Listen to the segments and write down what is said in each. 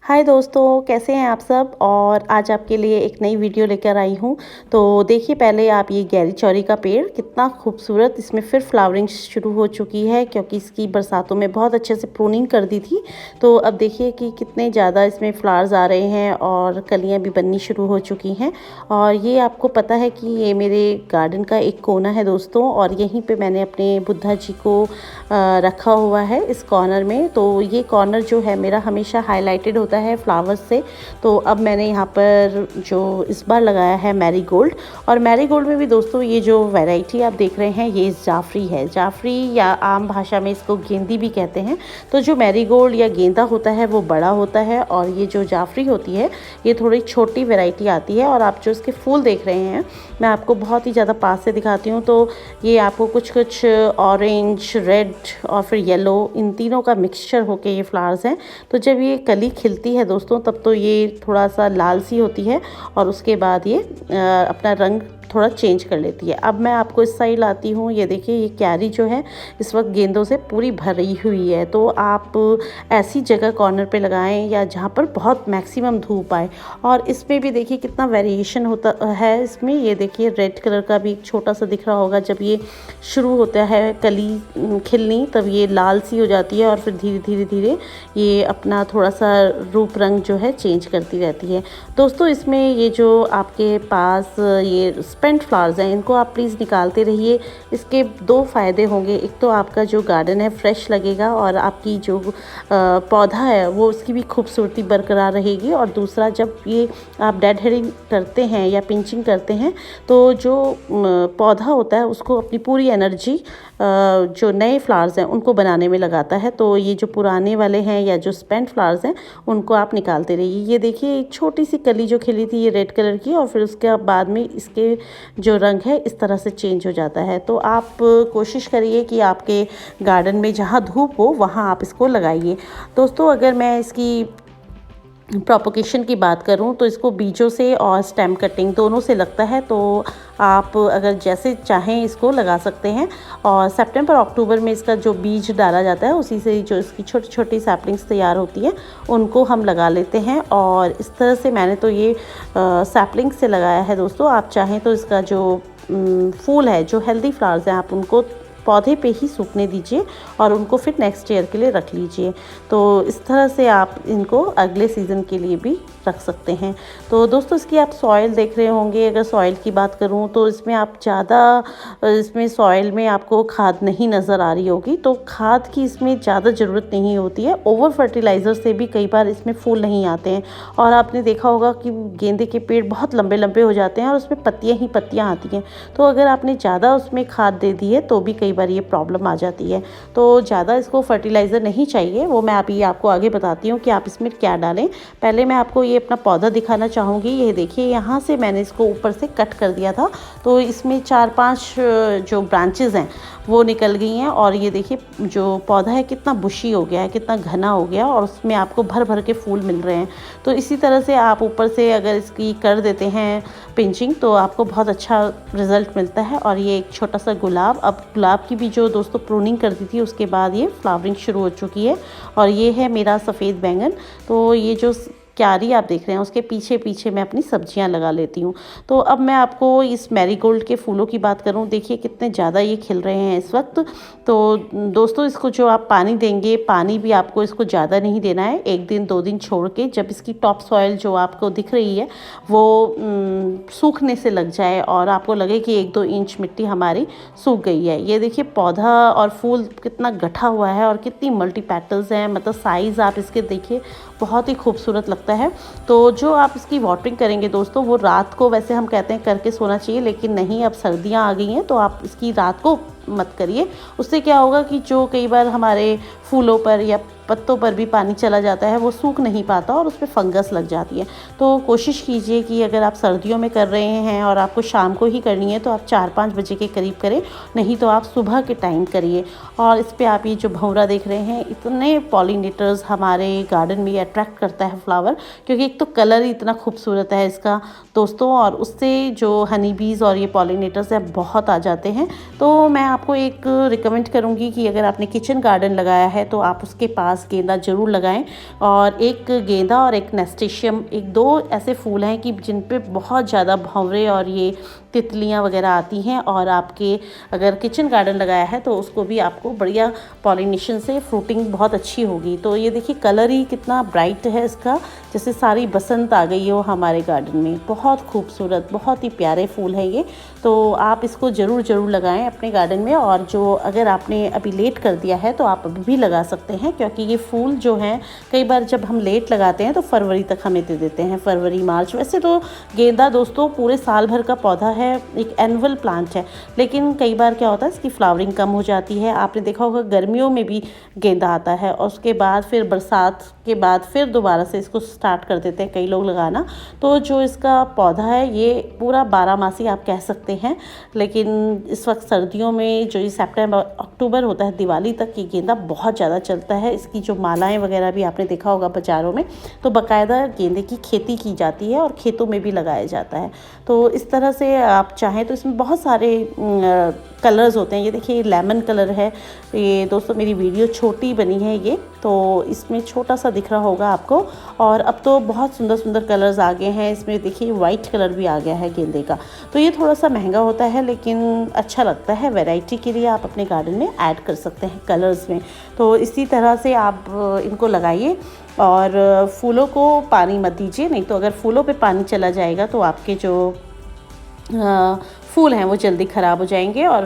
हाय दोस्तों, कैसे हैं आप सब। और आज आपके लिए एक नई वीडियो लेकर आई हूँ। तो देखिए, पहले आप ये गैरी चौरी का पेड़ कितना खूबसूरत, इसमें फिर फ्लावरिंग शुरू हो चुकी है क्योंकि इसकी बरसातों में बहुत अच्छे से प्रूनिंग कर दी थी। तो अब देखिए कि कितने ज़्यादा इसमें फ्लावर्स आ रहे हैं और कलियाँ भी बननी शुरू हो चुकी हैं। और ये आपको पता है कि ये मेरे गार्डन का एक कोना है दोस्तों, और यहीं पर मैंने अपने बुद्धा जी को रखा हुआ है इस कॉर्नर में। तो ये कॉर्नर जो है मेरा हमेशा हाईलाइटेड होता है फ्लावर्स से। तो अब मैंने यहाँ पर जो इस बार लगाया है मैरीगोल्ड, और मैरीगोल्ड में भी दोस्तों ये जो वैरायटी आप देख रहे हैं ये जाफरी है। जाफरी या आम भाषा में इसको गेंदी भी कहते हैं। तो जो मैरीगोल्ड या गेंदा होता है वो बड़ा होता है, और ये जो जाफरी होती है ये थोड़ी छोटी वैरायटी आती है। और आप जो इसके फूल देख रहे हैं मैं आपको बहुत ही ज़्यादा पास से दिखाती हूँ। तो ये आपको कुछ कुछ ऑरेंज, रेड और फिर येलो, इन तीनों का मिक्सचर होके ये फ्लावर्स हैं। तो जब ये कली खिलती है दोस्तों तब तो ये थोड़ा सा लाल सी होती है, और उसके बाद ये अपना रंग थोड़ा चेंज कर लेती है। अब मैं आपको इस साइड लाती हूँ। ये देखिए, ये क्यारी जो है इस वक्त गेंदों से पूरी भरी हुई है। तो आप ऐसी जगह कॉर्नर पे लगाएं या जहाँ पर बहुत मैक्सिमम धूप आए। और इसमें भी देखिए कितना वेरिएशन होता है इसमें। ये देखिए रेड कलर का भी एक छोटा सा दिख रहा होगा। जब ये शुरू होता है कली खिलनी तब ये लाल सी हो जाती है, और फिर धीरे धीरे धीरे ये अपना थोड़ा सा रूप रंग जो है चेंज करती रहती है। दोस्तों इसमें ये जो आपके पास ये स्पेंट फ्लावर्स हैं इनको आप प्लीज़ निकालते रहिए। इसके दो फ़ायदे होंगे। एक तो आपका जो गार्डन है फ्रेश लगेगा, और आपकी जो पौधा है वो उसकी भी खूबसूरती बरकरार रहेगी। और दूसरा, जब ये आप डेड हेडिंग करते हैं या पिंचिंग करते हैं तो जो पौधा होता है उसको अपनी पूरी एनर्जी जो नए फ्लावर्स हैं उनको बनाने में लगाता है। तो ये जो पुराने वाले हैं या जो स्पेंट फ्लावर्स हैं उनको आप निकालते रहिए। ये देखिए एक छोटी सी कली जो खिली थी ये रेड कलर की, और फिर उसके बाद में इसके जो रंग है इस तरह से चेंज हो जाता है। तो आप कोशिश करिए कि आपके गार्डन में जहाँ धूप हो वहाँ आप इसको लगाइए। दोस्तों अगर मैं इसकी प्रोपोगेशन की बात करूं तो इसको बीजों से और स्टेम कटिंग दोनों से लगता है। तो आप अगर जैसे चाहें इसको लगा सकते हैं। और सितंबर अक्टूबर में इसका जो बीज डाला जाता है उसी से जो इसकी छोटी छोटी सैपलिंग्स तैयार होती हैं उनको हम लगा लेते हैं। और इस तरह से मैंने तो ये सैपलिंग से लगाया है दोस्तों। आप चाहें तो इसका जो फूल है, जो हेल्दी फ्लावर्स हैं, आप उनको पौधे पे ही सूखने दीजिए और उनको फिर नेक्स्ट ईयर के लिए रख लीजिए। तो इस तरह से आप इनको अगले सीज़न के लिए भी रख सकते हैं। तो दोस्तों इसकी आप सॉइल देख रहे होंगे। अगर सॉइल की बात करूं तो इसमें आप ज़्यादा इसमें सॉइल में आपको खाद नहीं नज़र आ रही होगी। तो खाद की इसमें ज़्यादा ज़रूरत नहीं होती है। ओवर फर्टिलाइज़र से भी कई बार इसमें फूल नहीं आते हैं। और आपने देखा होगा कि गेंदे के पेड़ बहुत लंबे लंबे हो जाते हैं और उसमें पत्तियाँ ही पत्तियाँ आती हैं। तो अगर आपने ज़्यादा उसमें खाद दे दी है तो भी कई बार ये प्रॉब्लम आ जाती है। तो ज़्यादा इसको फर्टिलाइज़र नहीं चाहिए। वो मैं अभी आपको आगे बताती हूँ कि आप इसमें क्या डालें। पहले मैं आपको ये अपना पौधा दिखाना चाहूँगी। ये देखिए यहाँ से मैंने इसको ऊपर से कट कर दिया था। तो इसमें 4-5 जो ब्रांचेज़ हैं वो निकल गई हैं। और ये देखिए जो पौधा है कितना बुशी हो गया है, कितना घना हो गया, और उसमें आपको भर भर के फूल मिल रहे हैं। तो इसी तरह से आप ऊपर से अगर इसकी कर देते हैं पिंचिंग तो आपको बहुत अच्छा रिज़ल्ट मिलता है। और ये एक छोटा सा गुलाब, अब गुलाब की भी जो दोस्तों प्रूनिंग कर दी थी उसके बाद ये फ्लावरिंग शुरू हो चुकी है। और ये है मेरा सफ़ेद बैंगन। तो ये जो क्यारी आप देख रहे हैं उसके पीछे पीछे मैं अपनी सब्जियां लगा लेती हूँ। तो अब मैं आपको इस मैरीगोल्ड के फूलों की बात करूँ, देखिए कितने ज़्यादा ये खिल रहे हैं इस वक्त। तो दोस्तों इसको जो आप पानी देंगे, पानी भी आपको इसको ज़्यादा नहीं देना है। 1 दिन 2 दिन छोड़ के, जब इसकी टॉप सॉइल जो आपको दिख रही है वो सूखने से लग जाए और आपको लगे कि 1-2 इंच मिट्टी हमारी सूख गई है। ये देखिए पौधा और फूल कितना गठा हुआ है और कितनी मल्टी पेटल्स हैं। मतलब साइज़ आप इसके देखिए बहुत ही खूबसूरत लगता है। तो जो आप इसकी वाटरिंग करेंगे दोस्तों वो रात को, वैसे हम कहते हैं करके सोना चाहिए, लेकिन नहीं, अब सर्दियां आ गई हैं तो आप इसकी रात को मत करिए। उससे क्या होगा कि जो कई बार हमारे फूलों पर या पत्तों पर भी पानी चला जाता है वो सूख नहीं पाता और उस पर फंगस लग जाती है। तो कोशिश कीजिए कि अगर आप सर्दियों में कर रहे हैं और आपको शाम को ही करनी है तो आप 4-5 बजे के करीब करें, नहीं तो आप सुबह के टाइम करिए। और इस पर आप ये जो भंवरा देख रहे हैं, इतने पॉलिनेटर्स हमारे गार्डन में अट्रैक्ट करता है फ्लावर, क्योंकि एक तो कलर ही इतना खूबसूरत है इसका दोस्तों, और उससे जो हनी बीज और ये पॉलिनेटर्स हैं बहुत आ जाते हैं। तो मैं आपको एक रिकमेंड करूँगी कि अगर आपने किचन गार्डन लगाया है तो आप उसके पास खास गेंदा ज़रूर लगाएं। और एक गेंदा और एक नेस्टेशियम, एक दो ऐसे फूल हैं कि जिन पे बहुत ज़्यादा भंवरे और ये तितलियाँ वगैरह आती हैं। और आपके अगर किचन गार्डन लगाया है तो उसको भी आपको बढ़िया पॉलिनेशन से फ्रूटिंग बहुत अच्छी होगी। तो ये देखिए कलर ही कितना ब्राइट है इसका, जैसे सारी बसंत आ गई हो हमारे गार्डन में। बहुत खूबसूरत, बहुत ही प्यारे फूल हैं ये। तो आप इसको ज़रूर लगाएं अपने गार्डन में। और जो अगर आपने अभी लेट कर दिया है तो आप अभी भी लगा सकते हैं, क्योंकि ये फूल जो हैं कई बार जब हम लेट लगाते हैं तो फरवरी तक हमें दे देते हैं, फरवरी मार्च। वैसे तो गेंदा दोस्तों पूरे साल भर का पौधा है, एक एनुअल प्लांट है, लेकिन कई बार क्या होता है इसकी फ्लावरिंग कम हो जाती है। आपने देखा होगा गर्मियों में भी गेंदा आता है और उसके बाद फिर बरसात के बाद फिर दोबारा से इसको स्टार्ट कर देते हैं कई लोग लगाना। तो जो इसका पौधा है ये पूरा 12 मासी आप कह सकते हैं। लेकिन इस वक्त सर्दियों में जो ये सितंबर अक्टूबर होता है, दिवाली तक ये गेंदा बहुत ज़्यादा चलता है। इसकी जो मालाएं वगैरह भी आपने देखा होगा बाज़ारों में, तो बाकायदा गेंदे की खेती की जाती है और खेतों में भी लगाया जाता है। तो इस तरह से आप चाहें तो इसमें बहुत सारे कलर्स होते हैं। ये देखिए लेमन कलर है ये दोस्तों, मेरी वीडियो छोटी बनी है ये, तो इसमें छोटा सा दिख रहा होगा आपको। और अब तो बहुत सुंदर सुंदर कलर्स आ गए हैं इसमें, देखिए वाइट कलर भी आ गया है गेंदे का। तो ये थोड़ा सा महंगा होता है लेकिन अच्छा लगता है, वैरायटी के लिए आप अपने गार्डन में ऐड कर सकते हैं कलर्स में। तो इसी तरह से आप इनको लगाइए और फूलों को पानी मत दीजिए, नहीं तो अगर फूलों पे पानी चला जाएगा तो आपके जो फूल हैं वो जल्दी ख़राब हो जाएंगे और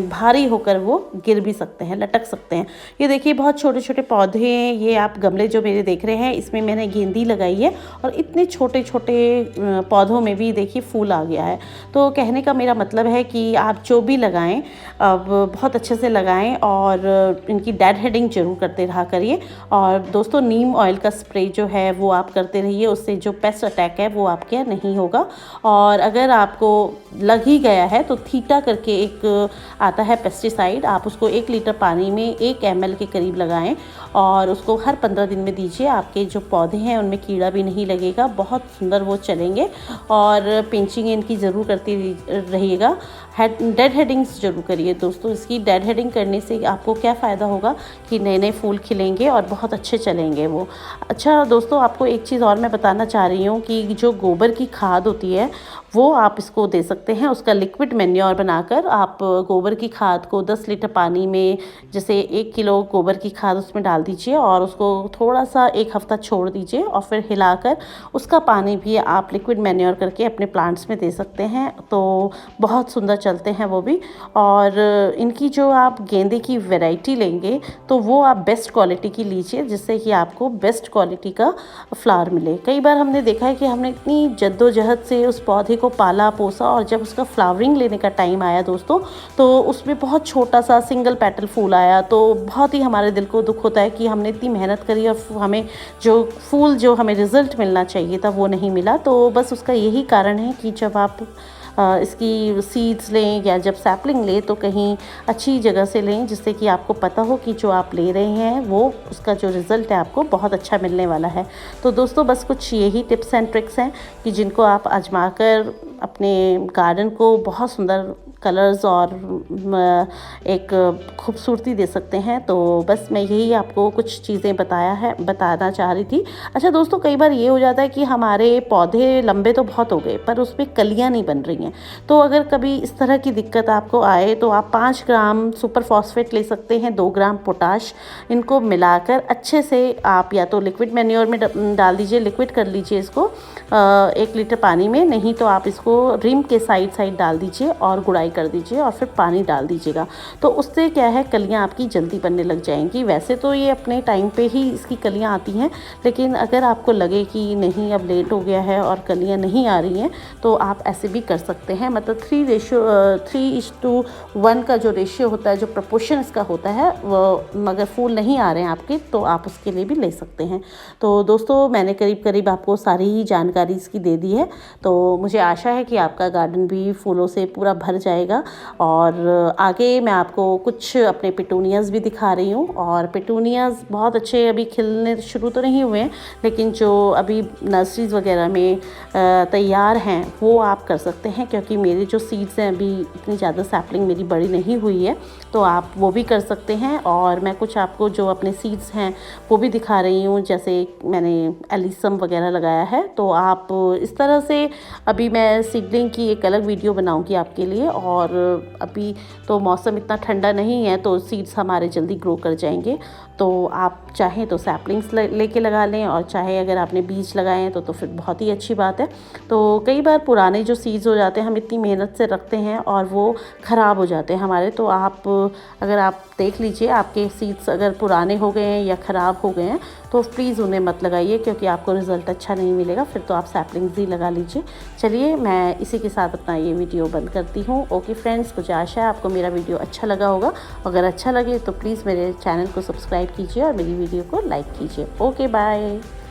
भारी होकर वो गिर भी सकते हैं, लटक सकते हैं। ये देखिए बहुत छोटे छोटे पौधे हैं। ये आप गमले जो मेरे देख रहे हैं इसमें मैंने गेंदी लगाई है और इतने छोटे छोटे पौधों में भी देखिए फूल आ गया है। तो कहने का मेरा मतलब है कि आप जो भी लगाएं अब बहुत अच्छे से लगाएं और इनकी डेड हेडिंग जरूर करते रहा करिए। और दोस्तों नीम ऑयल का स्प्रे जो है वो आप करते रहिए, उससे जो पेस्ट अटैक है वो आपके यहाँ नहीं होगा। और अगर आपको लग ही गया है तो थीटा करके एक आता है पेस्टिसाइड, आप उसको 1 लीटर पानी में 1 ml के करीब लगाएं और उसको हर 15 दिन में दीजिए। आपके जो पौधे हैं उनमें कीड़ा भी नहीं लगेगा, बहुत सुंदर वो चलेंगे। और पिंचिंग इनकी ज़रूर करती रहिएगा। डेड हेडिंग्स जरूर करिए दोस्तों। इसकी डेड हेडिंग करने से आपको क्या फ़ायदा होगा कि नए नए फूल खिलेंगे और बहुत अच्छे चलेंगे वो। अच्छा दोस्तों, आपको एक चीज़ और मैं बताना चाह रही हूँ कि जो गोबर की खाद होती है वो आप इसको दे सकते हैं। उसका लिक्विड मैन्योर बनाकर आप गोबर की खाद को 10 लीटर पानी में, जैसे 1 किलो गोबर की खाद उसमें डाल दीजिए और उसको थोड़ा सा 1 हफ्ता छोड़ दीजिए और फिर हिलाकर उसका पानी भी आप लिक्विड मैन्योर करके अपने प्लांट्स में दे सकते हैं। तो बहुत सुंदर चलते हैं वो भी। और इनकी जो आप गेंदे की वैरायटी लेंगे तो वो आप बेस्ट क्वालिटी की लीजिए, जिससे कि आपको बेस्ट क्वालिटी का फ्लावर मिले। कई बार हमने देखा है कि हमने इतनी जद्दोजहद से उस पौधे को पाला पोसा और जब उसका फ्लावरिंग लेने का टाइम आया दोस्तों तो उसमें बहुत छोटा सा सिंगल पेटल फूल आया। तो बहुत ही हमारे दिल को दुख होता है कि हमने इतनी मेहनत करी और हमें जो फूल जो हमें रिज़ल्ट मिलना चाहिए था वो नहीं मिला। तो बस उसका यही कारण है कि जब आप इसकी सीड्स लें या जब सैपलिंग लें तो कहीं अच्छी जगह से लें, जिससे कि आपको पता हो कि जो आप ले रहे हैं वो उसका जो रिज़ल्ट है आपको बहुत अच्छा मिलने वाला है। तो दोस्तों बस कुछ यही टिप्स एंड ट्रिक्स हैं कि जिनको आप आजमा कर अपने गार्डन को बहुत सुंदर कलर्स और एक खूबसूरती दे सकते हैं। तो बस मैं यही आपको कुछ चीज़ें बताना चाह रही थी। अच्छा दोस्तों, कई बार ये हो जाता है कि हमारे पौधे लंबे तो बहुत हो गए पर उसमें कलियां नहीं बन रही हैं। तो अगर कभी इस तरह की दिक्कत आपको आए तो आप 5 ग्राम सुपर फॉस्फेट ले सकते हैं, 2 ग्राम पोटाश, इनको मिलाकर अच्छे से आप या तो लिक्विड मैन्योर में डाल दीजिए, लिक्विड कर लीजिए इसको 1 लीटर पानी में, नहीं तो आप इसको रिम के साइड डाल दीजिए और गुड़ाई कर दीजिए और फिर पानी डाल दीजिएगा। तो उससे क्या है, कलियां आपकी जल्दी बनने लग जाएंगी। वैसे तो ये अपने टाइम पे ही इसकी कलियां आती हैं, लेकिन अगर आपको लगे कि नहीं अब लेट हो गया है और कलियां नहीं आ रही हैं तो आप ऐसे भी कर सकते हैं। मतलब 3:1 का जो रेशियो होता है, जो प्रपोर्शन इसका होता है, वो अगर फूल नहीं आ रहे हैं आपके तो आप उसके लिए भी ले सकते हैं। तो दोस्तों मैंने करीब आपको सारी ही जानकारी इसकी दे दी है। तो मुझे आशा है कि आपका गार्डन भी फूलों से पूरा भर जाएगा जाएगा। और आगे मैं आपको कुछ अपने पिटूनियाज़ भी दिखा रही हूँ, और पिटूनियाज़ बहुत अच्छे अभी खिलने शुरू तो नहीं हुए हैं, लेकिन जो अभी नर्सरीज़ वगैरह में तैयार हैं वो आप कर सकते हैं, क्योंकि मेरे जो सीड्स हैं अभी इतनी ज़्यादा सैपलिंग मेरी बड़ी नहीं हुई है, तो आप वो भी कर सकते हैं। और मैं कुछ आपको जो अपने सीड्स हैं वो भी दिखा रही हूँ, जैसे मैंने एलिसम वगैरह लगाया है। तो आप इस तरह से अभी मैं सीडलिंग की एक अलग वीडियो बनाऊंगी आपके लिए। और अभी तो मौसम इतना ठंडा नहीं है, तो सीड्स हमारे जल्दी ग्रो कर जाएंगे। तो आप चाहें तो सैपलिंग्स लेके लगा लें, और चाहे अगर आपने बीज लगाए हैं तो फिर बहुत ही अच्छी बात है। तो कई बार पुराने जो सीड्स हो जाते हैं, हम इतनी मेहनत से रखते हैं और वो ख़राब हो जाते हैं हमारे। तो आप अगर आप देख लीजिए आपके सीड्स अगर पुराने हो गए हैं या ख़राब हो गए हैं, तो प्लीज़ उन्हें मत लगाइए, क्योंकि आपको रिज़ल्ट अच्छा नहीं मिलेगा। फिर तो आप सैपलिंग्स ही लगा लीजिए। चलिए मैं इसी के साथ अपना ये वीडियो बंद करती हूँ। ओके फ्रेंड्स, मुझे आशा है आपको मेरा वीडियो अच्छा लगा होगा। अगर अच्छा लगे तो प्लीज़ मेरे चैनल को सब्सक्राइब कीजिए और मेरी वीडियो को लाइक कीजिए। Okay bye.